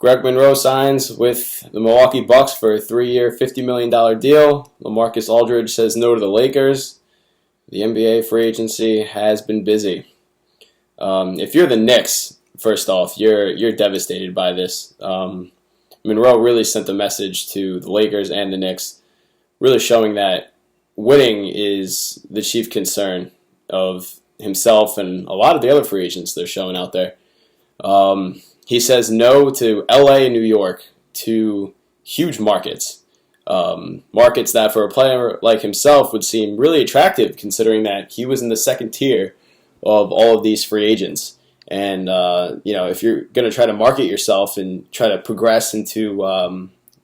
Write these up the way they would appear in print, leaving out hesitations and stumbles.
Greg Monroe signs with the Milwaukee Bucks for a 3-year, $50 million deal. LaMarcus Aldridge says no to the Lakers. The NBA free agency has been busy. If you're the Knicks, first off, you're devastated by this. Monroe really sent a message to the Lakers and the Knicks, really showing that winning is the chief concern of himself and a lot of the other free agents they're showing out there. He says no to LA and New York, two huge markets. Markets that for a player like himself would seem really attractive, considering that he was in the second tier of all of these free agents. And, if you're going to try to market yourself and try to progress into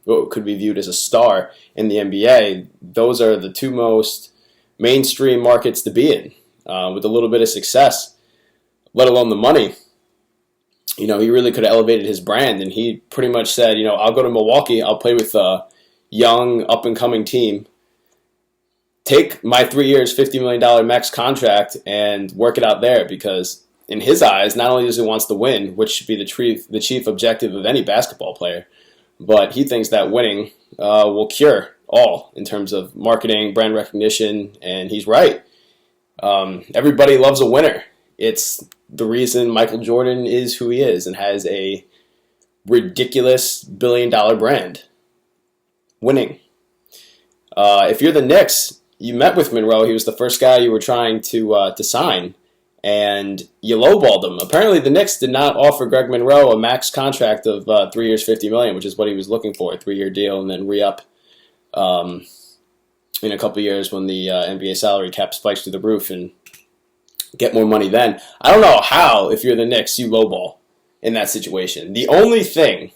what could be viewed as a star in the NBA, those are the two most mainstream markets to be in, with a little bit of success, let alone the money. He really could have elevated his brand, and he pretty much said, I'll go to Milwaukee, I'll play with a young, up-and-coming team, take my 3 years, $50 million max contract, and work it out there, because in his eyes, not only does he want to win, which should be the chief objective of any basketball player, but he thinks that winning will cure all in terms of marketing, brand recognition, and he's right. Everybody loves a winner. It's the reason Michael Jordan is who he is and has a ridiculous billion-dollar brand. Winning. If you're the Knicks, you met with Monroe. He was the first guy you were trying to sign, and you lowballed him. Apparently, the Knicks did not offer Greg Monroe a max contract of 3 years, $50 million, which is what he was looking for, a 3-year deal, and then re-up in a couple of years when the NBA salary cap spikes through the roof and get more money then. I don't know how, if you're the Knicks, you lowball in that situation. The only thing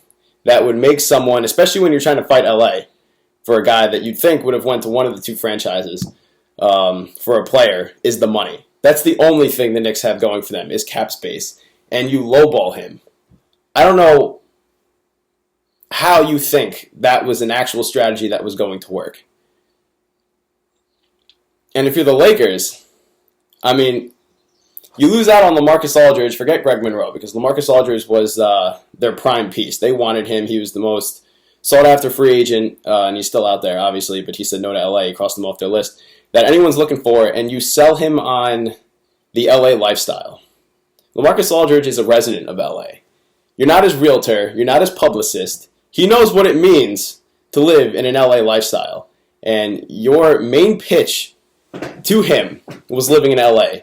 that would make someone, especially when you're trying to fight LA, for a guy that you'd think would have went to one of the two franchises for a player, is the money. That's the only thing the Knicks have going for them, is cap space. And you lowball him. I don't know how you think that was an actual strategy that was going to work. And if you're the Lakers, you lose out on LaMarcus Aldridge. Forget Greg Monroe, because LaMarcus Aldridge was their prime piece. They wanted him. He was the most sought-after free agent, and he's still out there, obviously, but he said no to LA, crossed him off their list, that anyone's looking for, and you sell him on the LA lifestyle. LaMarcus Aldridge is a resident of LA. You're not his realtor. You're not his publicist. He knows what it means to live in an LA lifestyle, and your main pitch to him was living in LA.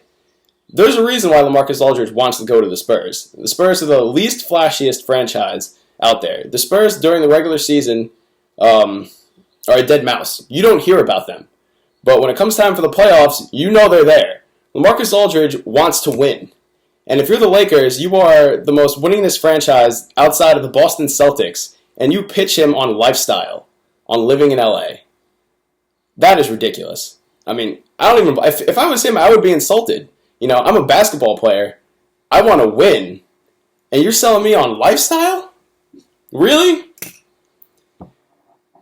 There's a reason why LaMarcus Aldridge wants to go to the Spurs. The Spurs are the least flashiest franchise out there. The Spurs, during the regular season, are a dead mouse. You don't hear about them. But when it comes time for the playoffs, you know they're there. LaMarcus Aldridge wants to win. And if you're the Lakers, you are the most winningest franchise outside of the Boston Celtics, and you pitch him on lifestyle, on living in LA. That is ridiculous. If I was him, I would be insulted. I'm a basketball player. I want to win. And you're selling me on lifestyle? Really?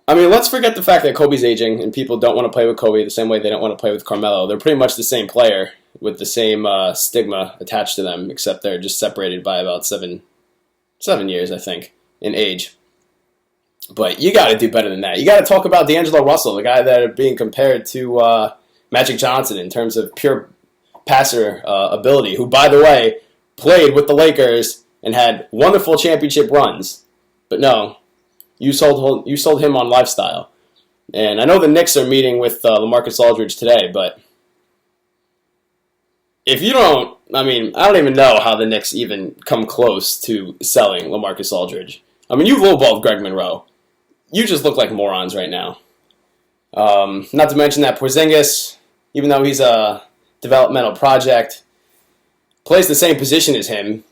Let's forget the fact that Kobe's aging and people don't want to play with Kobe the same way they don't want to play with Carmelo. They're pretty much the same player with the same stigma attached to them, except they're just separated by about 7 years, I think, in age. But you got to do better than that. You got to talk about D'Angelo Russell, the guy that are being compared to Magic Johnson in terms of pure passer ability, who, by the way, played with the Lakers and had wonderful championship runs. But no, you sold him on lifestyle. And I know the Knicks are meeting with LaMarcus Aldridge today, but if you don't, I don't even know how the Knicks even come close to selling LaMarcus Aldridge. You lowballed Greg Monroe. You just look like morons right now. Not to mention that Porzingis, even though he's a developmental project, plays the same position as him.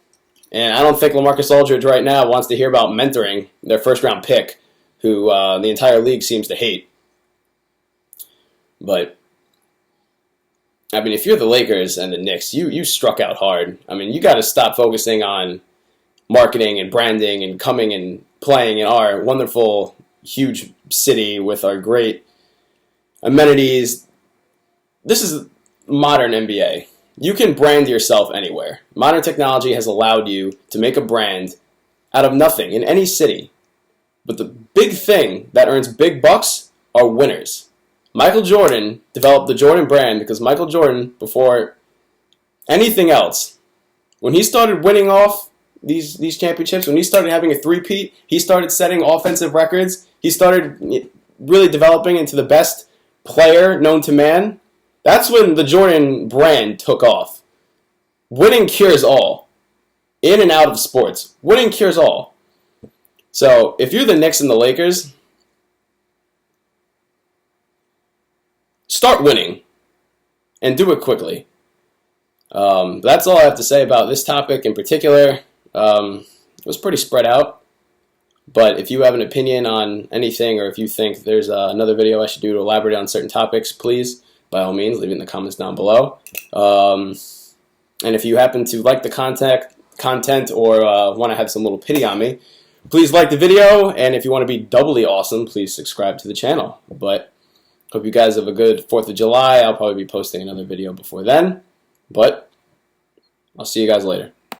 And I don't think LaMarcus Aldridge right now wants to hear about mentoring their first-round pick, who the entire league seems to hate. But, if you're the Lakers and the Knicks, you struck out hard. You got to stop focusing on marketing and branding and coming and playing in our wonderful, huge city with our great amenities. This is modern NBA. You can brand yourself anywhere. Modern technology has allowed you to make a brand out of nothing in any city. But the big thing that earns big bucks are winners. Michael Jordan developed the Jordan brand because Michael Jordan, before anything else, when he started winning off these championships, when he started having a three-peat, he started setting offensive records. He started really developing into the best player known to man. That's when the Jordan brand took off. Winning cures all. In and out of sports. Winning cures all. So, if you're the Knicks and the Lakers, start winning. And do it quickly. That's all I have to say about this topic in particular. It was pretty spread out. But if you have an opinion on anything, or if you think there's another video I should do to elaborate on certain topics, please, by all means, leave it in the comments down below. And if you happen to like the content or want to have some little pity on me, please like the video. And if you want to be doubly awesome, please subscribe to the channel. But hope you guys have a good 4th of July. I'll probably be posting another video before then. But I'll see you guys later.